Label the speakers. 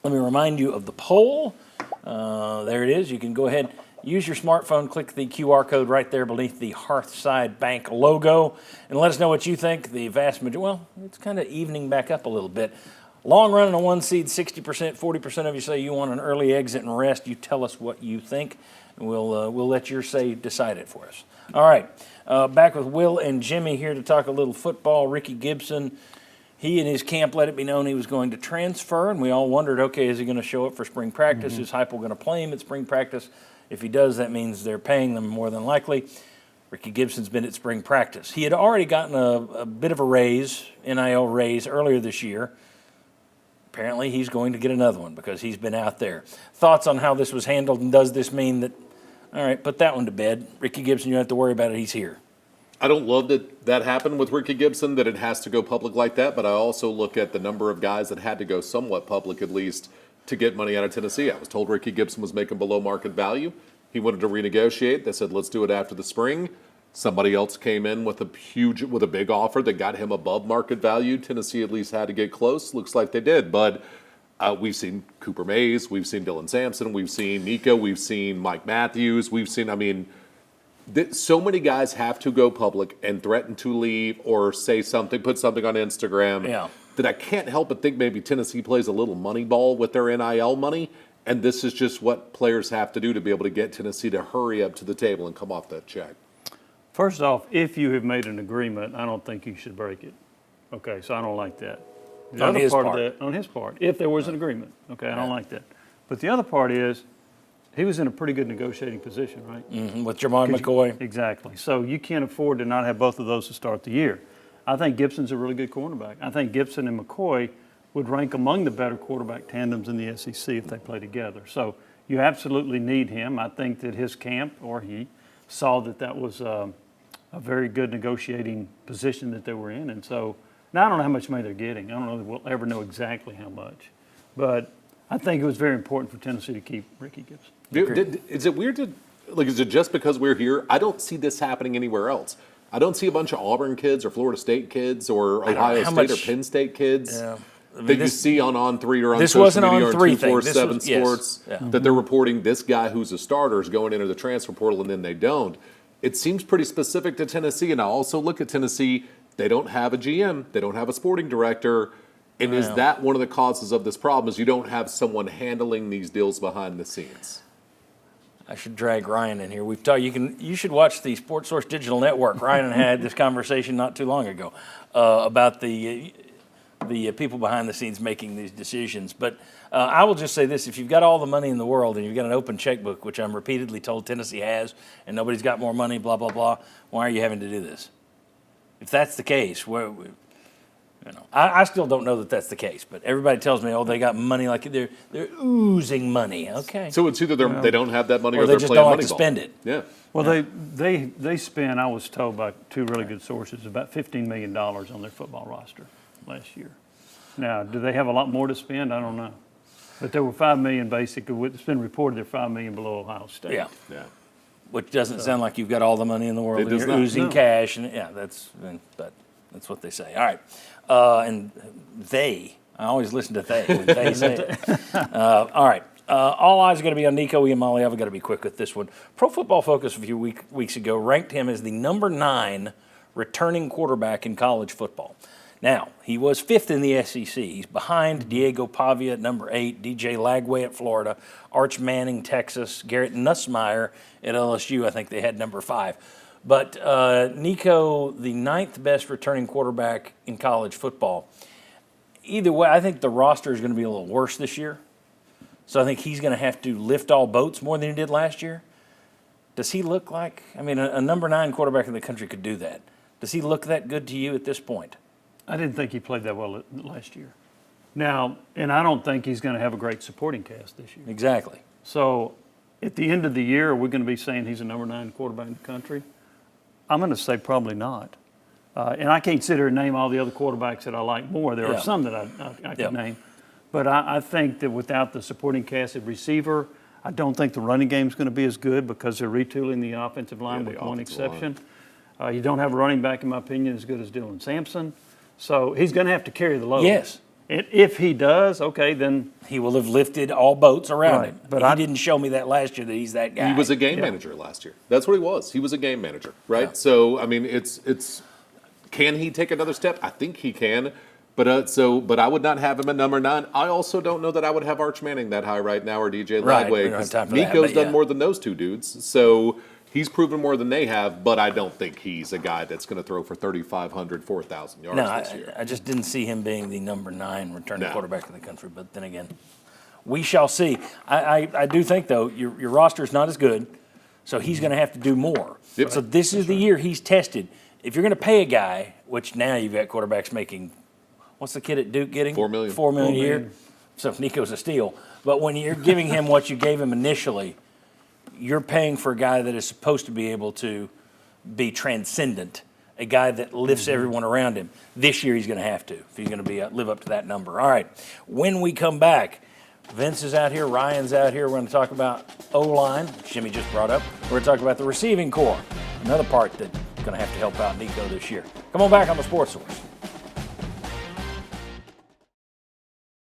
Speaker 1: Let me remind you of the poll. There it is. You can go ahead, use your smartphone, click the QR code right there beneath the Hearthside Bank logo, and let us know what you think. The vast majority, well, it's kind of evening back up a little bit. Long run on a one seed, 60%, 40% of you say you want an early exit and rest. You tell us what you think, and we'll let your say decide it for us. All right, back with Will and Jimmy here to talk a little football. Rickey Gibson, he and his camp let it be known he was going to transfer, and we all wondered, okay, is he going to show up for spring practice? Is Heupel going to play him at spring practice? If he does, that means they're paying them more than likely. Rickey Gibson's been at spring practice. He had already gotten a bit of a raise, NIL raise, earlier this year. Apparently, he's going to get another one because he's been out there. Thoughts on how this was handled, and does this mean that, all right, put that one to bed. Rickey Gibson, you don't have to worry about it. He's here.
Speaker 2: I don't love that happened with Rickey Gibson, that it has to go public like that, but I also look at the number of guys that had to go somewhat public, at least, to get money out of Tennessee. I was told Rickey Gibson was making below market value. He wanted to renegotiate. They said, let's do it after the spring. Somebody else came in with a big offer that got him above market value. Tennessee at least had to get close. Looks like they did. But we've seen Cooper Mays. We've seen Dylan Sampson. We've seen Nico. We've seen Mike Matthews. We've seen, so many guys have to go public and threaten to leave or say something, put something on Instagram, that I can't help but think maybe Tennessee plays a little money ball with their NIL money. And this is just what players have to do to be able to get Tennessee to hurry up to the table and come off that check.
Speaker 3: First off, if you have made an agreement, I don't think you should break it. Okay, so I don't like that. The
Speaker 1: On
Speaker 3: other
Speaker 1: his
Speaker 3: part
Speaker 1: part.
Speaker 3: of that, on his part, if there was an agreement, okay, I don't like that. But the other part is, he was in a pretty good negotiating position, right?
Speaker 1: With Jermon McCoy.
Speaker 3: Exactly. So you can't afford to not have both of those to start the year. I think Gibson's a really good cornerback. I think Gibson and McCoy would rank among the better quarterback tandems in the SEC if they play together. So you absolutely need him. I think that his camp, or he, saw that was a very good negotiating position that they were in. And so now I don't know how much money they're getting. I don't know that we'll ever know exactly how much. But I think it was very important for Tennessee to keep Rickey Gibson.
Speaker 2: Is it weird is it just because we're here? I don't see this happening anywhere else. I don't see a bunch of Auburn kids or Florida State kids or Ohio State or Penn State kids that you see on On3 or on social media or on 247 Sports that they're reporting this guy who's a starter is going into the transfer portal and then they don't. It seems pretty specific to Tennessee, and I also look at Tennessee. They don't have a GM. They don't have a sporting director. And is that one of the causes of this problem is you don't have someone handling these deals behind the scenes?
Speaker 1: I should drag Ryan in here. We've talked. You should watch the Sports Source Digital Network. Ryan and I had this conversation not too long ago about the people behind the scenes making these decisions. But I will just say this: if you've got all the money in the world and you've got an open checkbook, which I'm repeatedly told Tennessee has, and nobody's got more money, blah blah blah, why are you having to do this? If that's the case, I still don't know that that's the case, but everybody tells me, oh, they got money, like they're oozing money. Okay.
Speaker 2: So it's either they don't have that money
Speaker 1: or
Speaker 2: they're
Speaker 1: they just
Speaker 2: playing
Speaker 1: don't like
Speaker 2: money
Speaker 1: to
Speaker 2: ball.
Speaker 1: spend it.
Speaker 2: Yeah.
Speaker 3: Well, they spent, I was told by two really good sources, about $15 million on their football roster last year. Now, do they have a lot more to spend? I don't know. But there were $5 million basically. It's been reported they're $5 million below Ohio State.
Speaker 1: Yeah.
Speaker 2: Yeah.
Speaker 1: Which doesn't sound like you've got all the money in the world
Speaker 2: It
Speaker 1: and
Speaker 2: does
Speaker 1: you're
Speaker 2: not.
Speaker 1: oozing
Speaker 3: No.
Speaker 1: cash. And but that's what they say. All right. And I always listen to they when they say it. All right. All eyes are going to be on Nico Iamaleava. I've got to be quick with this one. Pro Football Focus a few weeks ago ranked him as the number 9 returning quarterback in college football. Now, he was 5th in the SEC. He's behind Diego Pavia at number 8, DJ Lagway at Florida, Arch Manning, Texas, Garrett Nussmeier at LSU. I think they had number 5. But Nico, the 9th best returning quarterback in college football. Either way, I think the roster is going to be a little worse this year. So I think he's going to have to lift all boats more than he did last year. Does he look like, a number 9 quarterback in the country could do that. Does he look that good to you at this point?
Speaker 3: I didn't think he played that well last year. Now, and I don't think he's going to have a great supporting cast this year.
Speaker 1: Exactly.
Speaker 3: So at the end of the year, are we going to be saying he's a number 9 quarterback in the country? I'm going to say probably not. And I can't sit here and name all the other quarterbacks that I like more. There are some that I can name. But I think that without the supporting cast at receiver, I don't think the running game is going to be as good because they're retooling the offensive line with one exception. You don't have a running back, in my opinion, as good as Dylan Sampson. So he's going to have to carry the load.
Speaker 1: Yes.
Speaker 3: And if he does, okay, then
Speaker 1: He will have lifted all boats around
Speaker 3: Right,
Speaker 1: him.
Speaker 3: but
Speaker 1: He
Speaker 3: I-
Speaker 1: didn't show me that last year that he's that guy.
Speaker 2: He was a game manager last year. That's what he was. He was a game manager, right?
Speaker 1: Yeah.
Speaker 2: So I mean, it's can he take another step? I think he can. But I would not have him at number 9. I also don't know that I would have Arch Manning that high right now or DJ
Speaker 1: Right, we
Speaker 2: Lagway
Speaker 1: don't have
Speaker 2: because
Speaker 1: time for that,
Speaker 2: Nico's
Speaker 1: but
Speaker 2: done
Speaker 1: yeah.
Speaker 2: more than those two dudes. So he's proven more than they have. But I don't think he's a guy that's going to throw for 3,500, 4,000 yards
Speaker 1: No,
Speaker 2: this year.
Speaker 1: I just didn't see him being the number 9 returning
Speaker 2: No.
Speaker 1: quarterback in the country. But then again, we shall see. I do think, though, your roster is not as good, so he's going to have to do more.
Speaker 2: Yep.
Speaker 1: So this is the year he's tested. If you're going to pay a guy, which now you've got quarterbacks making, what's the kid at Duke getting?
Speaker 2: $4 million.
Speaker 1: $4 million a year. So Nico's a steal. But when you're giving him what you gave him initially, you're paying for a guy that is supposed to be able to be transcendent, a guy that lifts everyone around him. This year he's going to have to if he's going to be live up to that number. All right, when we come back, Vince is out here, Ryan's out here. We're going to talk about O-line, Jimmy just brought up. We're going to talk about the receiving core, another part that's going to have to help out Nico this year. Come on back on the Sports Source.